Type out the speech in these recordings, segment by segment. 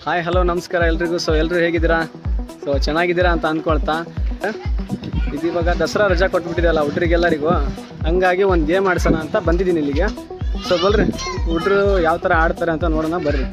Hi hello ನಮಸ್ಕಾರ ಎಲ್ರಿಗೂ. ಎಲ್ಲರೂ ಹೇಗಿದ್ದೀರಾ? ಚೆನ್ನಾಗಿದ್ದೀರಾ ಅಂತ ಅಂದ್ಕೊಳ್ತಾ ಇದು ಇವಾಗ ದಸರಾ ರಜಾ ಕೊಟ್ಬಿಟ್ಟಿದೆಯಲ್ಲ ಹುಡುಗರಿಗೆಲ್ಲರಿಗೂ, ಹಂಗಾಗಿ ಒಂದು ಗೇಮ್ ಆಡ್ಸೋಣ ಅಂತ ಬಂದಿದ್ದೀನಿ ಇಲ್ಲಿಗೆ. ಬಲ್ರಿ ಹುಡುಗರು ಯಾವ ಥರ ಆಡ್ತಾರೆ ಅಂತ ನೋಡೋಣ ಬರ್ರಿ.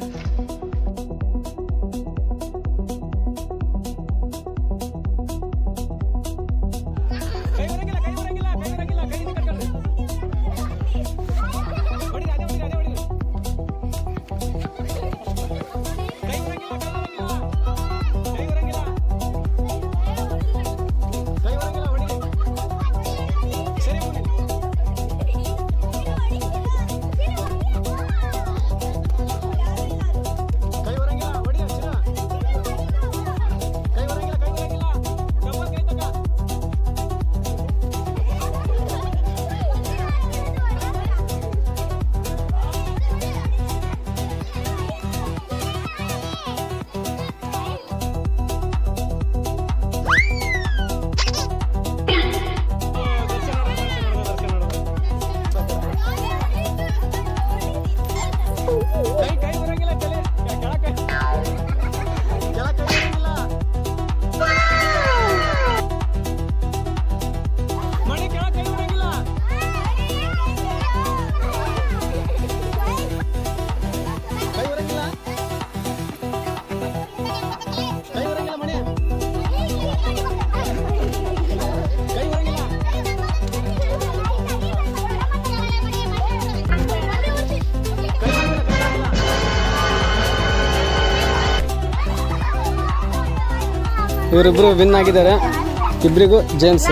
ಇವರಿಬ್ರು ವಿನ್ ಆಗಿದ್ದಾರೆ, ಇಬ್ಬರಿಗೂ ಜೇಮ್ಸ್.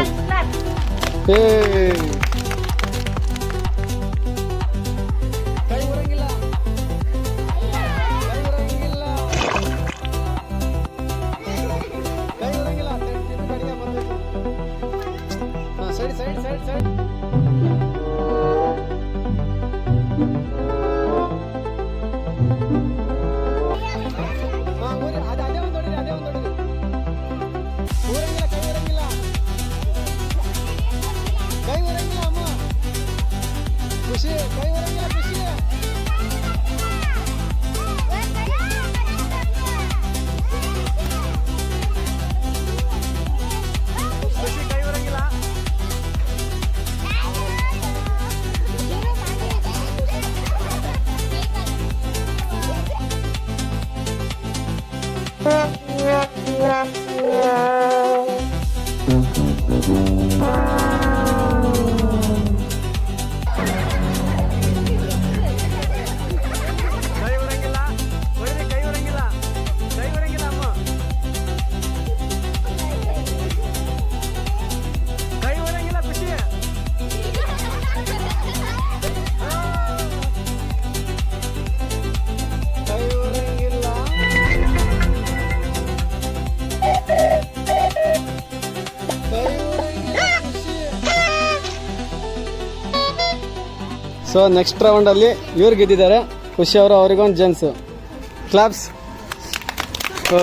ಸೊ ನೆಕ್ಸ್ಟ್ ರೌಂಡಲ್ಲಿ ಇವ್ರು ಗೆದ್ದಿದ್ದಾರೆ, ಖುಷಿ ಅವರು, ಅವರಿಗೊಂದು ಜೆನ್ಸು. ಕ್ಲಾಪ್ಸ್. ಓ